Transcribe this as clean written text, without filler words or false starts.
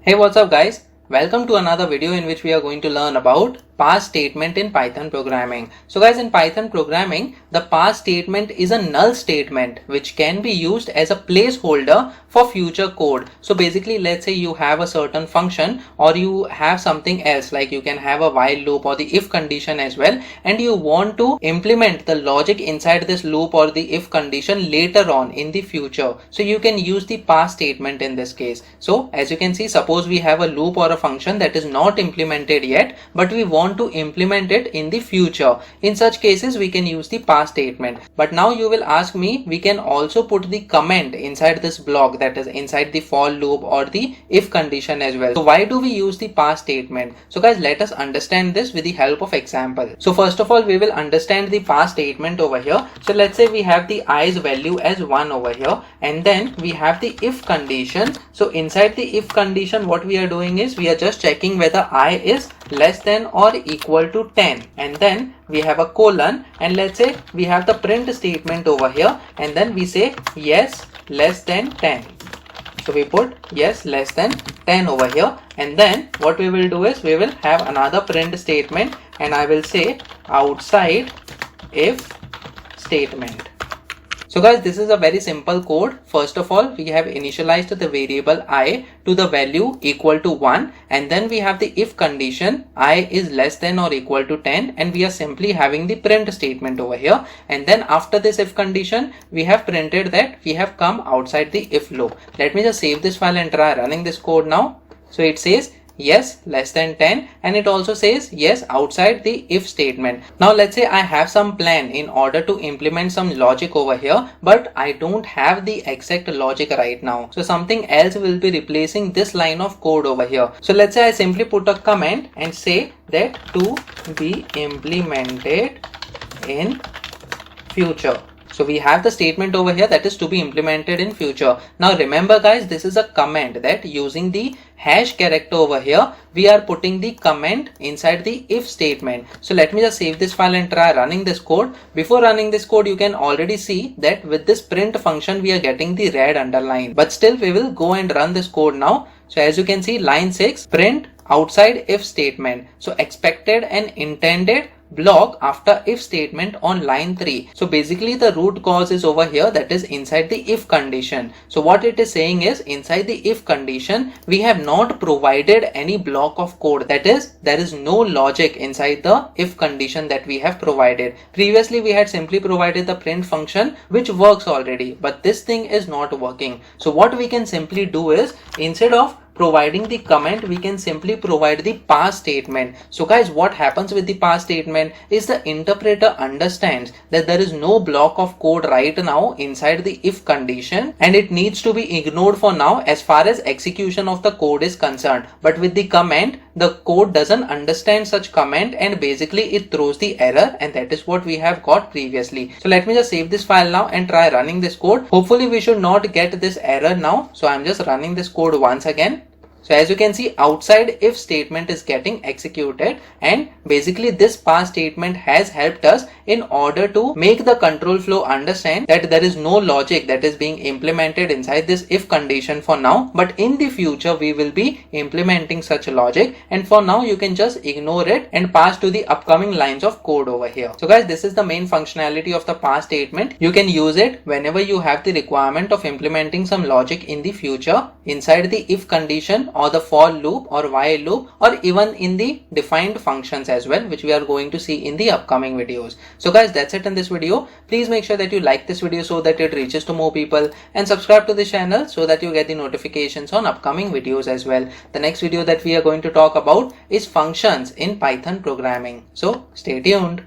Hey, what's up guys? Welcome to another video in which we are going to learn about pass statement in Python programming. So guys, in Python programming, the pass statement is a null statement which can be used as a placeholder for future code. So basically, let's say you have a certain function or you have something else, like you can have a while loop or the if condition as well, and you want to implement the logic inside this loop or the if condition later on in the future. So you can use the pass statement in this case. So as you can see, suppose we have a loop or a function that is not implemented yet, but we want to implement it in the future. In such cases, we can use the pass statement. But now you will ask me, we can also put the comment inside this block, that is inside the for loop or the if condition as well. So why do we use the pass statement? So guys, let us understand this with the help of example. So first of all, we will understand the pass statement over here. So let's say we have the i's value as 1 over here, and then we have the if condition. So inside the if condition, what we are doing is we are just checking whether I is less than or equal to 10, and then we have a colon, and let's say we have the print statement over here, and then we say yes less than 10. So we put yes less than 10 over here, and then what we will do is we will have another print statement, and I will say outside if statement. So guys, this is a very simple code. First of all, we have initialized the variable I to the value equal to 1, and then we have the if condition I is less than or equal to 10, and we are simply having the print statement over here, and then after this if condition we have printed that we have come outside the if loop. Let me just save this file and try running this code now. So it says yes less than 10, and it also says yes outside the if statement. Now let's say I have some plan in order to implement some logic over here, but I don't have the exact logic right now. So something else will be replacing this line of code over here. So let's say I simply put a comment and say that to be implemented in future. So we have the statement over here that is to be implemented in future. Now remember guys, this is a comment that using the hash character over here, we are putting the comment inside the if statement. So let me just save this file and try running this code. Before running this code, you can already see that with this print function, we are getting the red underline. But still, we will go and run this code now. So as you can see, line 6, print outside if statement. So expected and intended block after if statement on line 3. So basically the root cause is over here, that is inside the if condition. So what it is saying is inside the if condition we have not provided any block of code, that is there is no logic inside the if condition that we have provided. Previously we had simply provided the print function which works already, but this thing is not working. So what we can simply do is, instead of providing the comment, we can simply provide the pass statement. So guys, what happens with the pass statement is the interpreter understands that there is no block of code right now inside the if condition, and it needs to be ignored for now as far as execution of the code is concerned. But with the comment, the code doesn't understand such comment, and basically it throws the error, and that is what we have got previously. So let me just save this file now and try running this code. Hopefully we should not get this error now. So I'm just running this code once again. So as you can see, outside if statement is getting executed, and basically this pass statement has helped us in order to make the control flow understand that there is no logic that is being implemented inside this if condition for now, but in the future we will be implementing such logic, and for now you can just ignore it and pass to the upcoming lines of code over here. So guys, this is the main functionality of the pass statement. You can use it whenever you have the requirement of implementing some logic in the future inside the if condition or the for loop or while loop, or even in the defined functions as well, which we are going to see in the upcoming videos. So guys, that's it in this video. Please make sure that you like this video so that it reaches to more people, and subscribe to the channel so that you get the notifications on upcoming videos as well. The next video that we are going to talk about is functions in Python programming. So stay tuned.